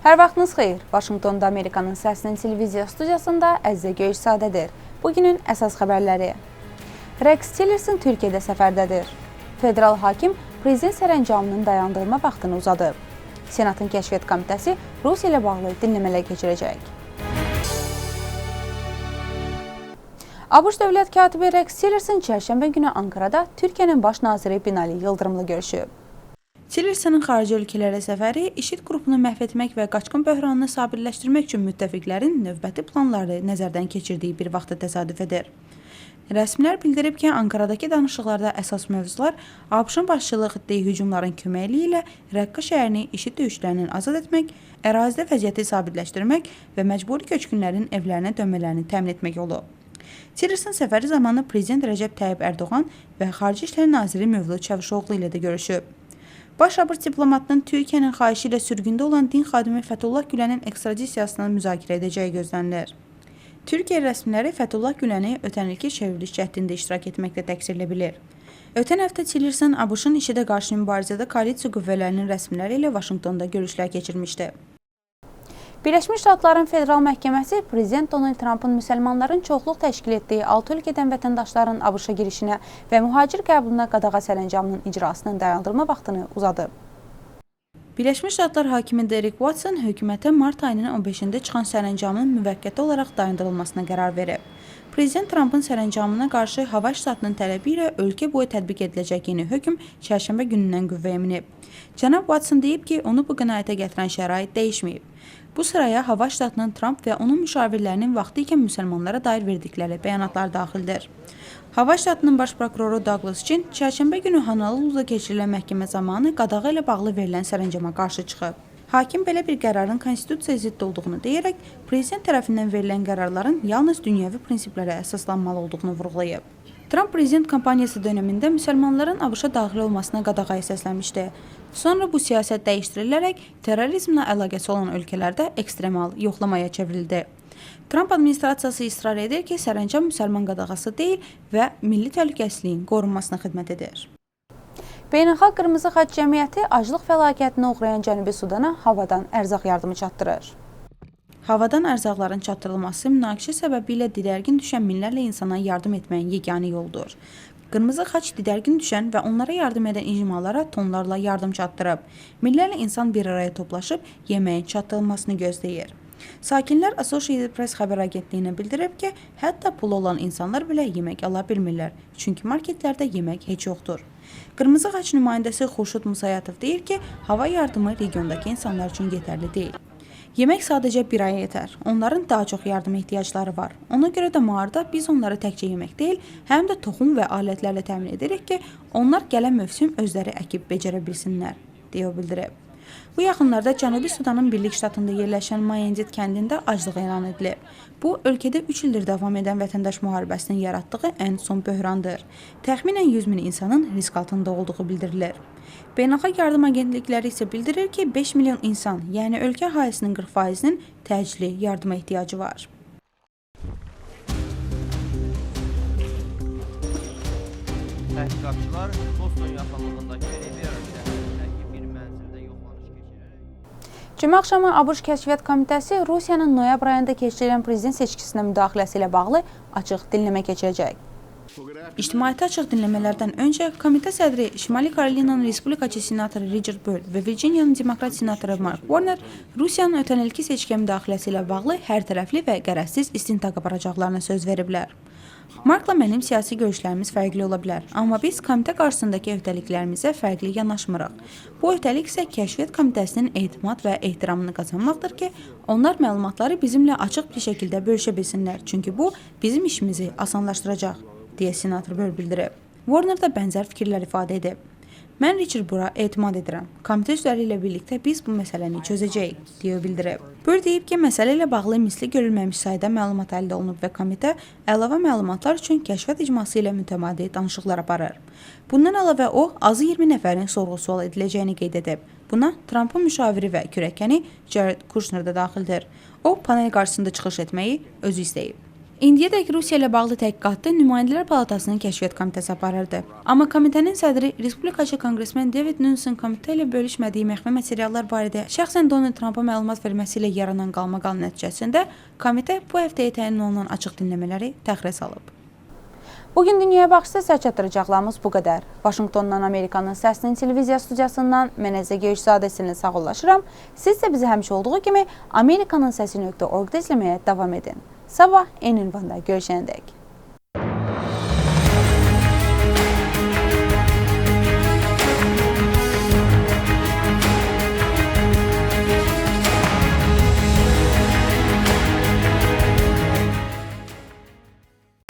Hər vaxtınız xeyir. Vaşinqtonda Amerikanın Səsinin televiziya studiyasında Əzizə Göyçsadədir. Bugünün əsas xəbərləri. Rex Tillerson Türkiyədə səfərdədir. Federal hakim prezident sərəncamının dayandırılma vaxtını uzadıb. Senatın Kəşfiyyat Komitəsi Rusiya ilə bağlı dinləmələr keçirəcək. ABŞ Dövlət katibi Rex Tillerson çərşənbə günü Ankarada Türkiyənin baş naziri Binali Yıldırımla görüşüb. Tillersonun xarici ölkələrə səfəri IŞİD qrupunu məhv etmək və qaçqın böhranını sabitləşdirmək üçün müttəfiqlərin növbəti planları nəzərdən keçirdiyi bir vaxtda təsadüf edir. Rəsmilər bildirib ki, Ankaradakı danışıqlarda əsas mövzular ABŞ-ın başçılıq etdiyi hücumların köməkliyi ilə Rəqqa şəhərini IŞİD döyüşlərindən azad etmək, ərazidə vəziyyəti sabitləşdirmək və məcburi köçkünlərin evlərinə dönmələrini təmin etmək olub. Tillerson səfəri zamanı Prezident Rəcəb Tayyip Ərdoğan və Xarici İşlər Naziri Mövlud Çavuşoğlu ilə də görüşüb. Baş ABŞ diplomatının Türkiyənin xahişi ilə sürgündə olan din xadimi Fəthullah Gülənin ekstradisiyasını müzakirə edəcəyi gözlənilir. Türkiyə rəsmiləri Fəthullah Güləni ötən ilki çevriliş cəhdində iştirak etməklə təqsirlə bilir. Ötən həftə Tillerson ABŞ-ın IŞİD-ə qarşı mübarizədə koalisiya qüvvələrinin rəsmiləri ilə Vaşinqtonda görüşlər keçirmişdi. Birləşmiş Ştatların Federal Məhkəməsi Prezident Donald Trumpın müsəlmanların çoxluq təşkil etdiyi 6 ölkədən vətəndaşların ABŞ-a girişinə və mühacir qəbuluna qadağa sərəncamının icrasının dayandırılma vaxtını uzadıb. Birləşmiş Ştatlar hakimi Derek Watson hökumətə mart ayının 15-də çıxan sərəncamının müvəqqəti olaraq dayandırılmasına qərar verib. Prezident Trumpın sərəncamına qarşı hava ştatının tələbi ilə ölkə boyu tətbiq ediləcək yeni hökm çərşənbə günündən qüvvəyə minib. Cənab Watson deyib ki, onu bu qənaətə gətirən şərait dəyişməyib. Bu sıraya hava ştatının Trump və onun müşavirlərinin vaxtı ikən müsəlmanlara dair verdikləri bəyanatlar daxildir. Hava ştatının baş prokuroru Douglas Chin çərşənbə günü Honoluluda keçirilən məhkəmə zamanı qadağa ilə bağlı verilən sərəncama qarşı çıxıb. Hakim belə bir qərarın konstitusiyaya zidd olduğunu deyərək, prezident tərəfindən verilən qərarların yalnız dünyəvi prinsiplərə əsaslanmalı olduğunu vurğulayıb. Trump prezident kampaniyası dövründə müsəlmanların ABŞ-a daxil olmasına qadağaya səsləmişdi. Sonra bu siyasət dəyişdirilərək terrorizmlə əlaqəsi olan ölkələrdə ekstremal yoxlamaya çevrildi. Trump administrasiyası israr edir ki, sərəncam müsəlman qadağası deyil və milli təhlükəsizliyin qorunmasına xidmət edir. Beynəlxalq Qırmızı Xaç Cəmiyyəti aclıq fəlakətinə uğrayan Cənubi Sudana havadan ərzaq yardımı çatdırır. Havadan ərzaqların çatdırılması münaqişə səbəbilə didərgin düşən minlərlə insana yardım etməyin yeganə yoldur. Qırmızı Xaç didərgin düşən və onlara yardım edən icmalara tonlarla yardım çatdırıb. Minlərlə insan bir araya toplaşıb yeməyin çatdırılmasını gözləyir. Sakinlər Associated Press xəbər agentliyinə bildirib ki, hətta pulu olan insanlar belə yemək ala bilmirlər, çünki marketlərdə yemək heç yoxdur. Qırmızı Xaç nümayəndəsi Xurşud Musayatov deyir ki, hava yardımı regiondakı insanlar üçün yetərli deyil. Yemək sadəcə bir aya yetər. Onların daha çox yardıma ehtiyacları var. Ona görə də mağarada biz onları təkcə yemək deyil, həm də toxum və alətlərlə təmin edirik ki, onlar gələn mövsüm özləri əkib becərə bilsinlər, deyə bildirib. Bu yaxınlarda Cənubi Sudanın Birlik Ştatında yerləşən Mayendit kəndində aclıq elan edilib. Bu, ölkədə 3 ildir davam edən vətəndaş müharibəsinin yaratdığı ən son böhrandır. Təxminən 100 min insanın risk altında olduğu bildirilir. Beynəlxalq yardım agentlikləri isə bildirir ki, 5 milyon insan, yəni ölkə əhalisinin 40%-nin təcili yardıma ehtiyacı var. Təhqiqatçılar Boston yaxınlığındakı Rivera şəhərindəki bir mənzildə yoxlanış keçirərək Cümə axşamı ABŞ Kəşfiyyat Komitəsi Rusiyanın noyabr ayında keçirilən prezident seçkisinə müdaxiləsi ilə bağlı açıq dinləmə keçirəcək. İctimaiyyətə açıq dinləmələrdən öncə komitə sədri Şimali Karolinanın Respublikaçı senatoru Richard Burr və Virginiyanın Demokrat senatoru Mark Warner Rusiyanın ötən ilki seçkiyə müdaxiləsi ilə bağlı hər tərəfli və qərəzsiz istintaq aparacaqlarına söz veriblər. Markla mənim siyasi görüşlərimiz fərqli ola bilər, amma biz komitə qarşısındakı öhdəliklərimizə fərqli yanaşmırıq. Bu öhdəlik isə Kəşfiyyat Komitəsinin etimad və ehtiramını qazanmaqdır ki, onlar məlumatları bizimlə açıq bir şəkildə bölüşə bilsinlər, çünki bu bizim işimizi asanlaşdıracaq, deyə senator Burr bildirib. Warner da bənzər fikirlər ifadə edib. Mən Richard Burra etimad edirəm. Komitə üzvləri ilə birlikdə biz bu məsələni çözəcəyik, deyə bildirib. Burr deyib ki, məsələ ilə bağlı misli görülməmiş sayda məlumat əldə olunub və komitə əlavə məlumatlar üçün kəşfiyyat icması ilə mütəmadi danışıqlar aparır. Bundan əlavə o, azı 20 nəfərin sorğu-sual ediləcəyini qeyd edib. Buna Trumpın müşaviri və kürəkəni Jared Kushner da daxildir. O, panel qarşısında çıxış etməyi özü istəyib. İndiyədək Rusiya ilə bağlı təhqiqatı Nümayəndələr Palatasının Kəşfiyyat Komitəsi aparırdı. Amma komitənin sədri Respublikaçı konqresmen David Nunes komitə ilə bölüşmədiyi məxfi materiallar barədə şəxsən Donald Trumpa məlumat verməsi ilə yaranan qalmaqal nəticəsində komitə bu həftəyə təyin olunan açıq dinləmələri təxirə salıb. Bugün Dünyaya Baxışda sizə çatdıracaqlarımız bu qədər. Vaşinqtondan Amerikanın Səsinin televiziya studiyasından mən Əzə Göyüşzadəsini sağollaşıram. Siz də bizi həmişə olduğu kimi Amerikanın Səsi.org-da izləməyə davam edin. Sabah eyni ünvanda görüşənədək.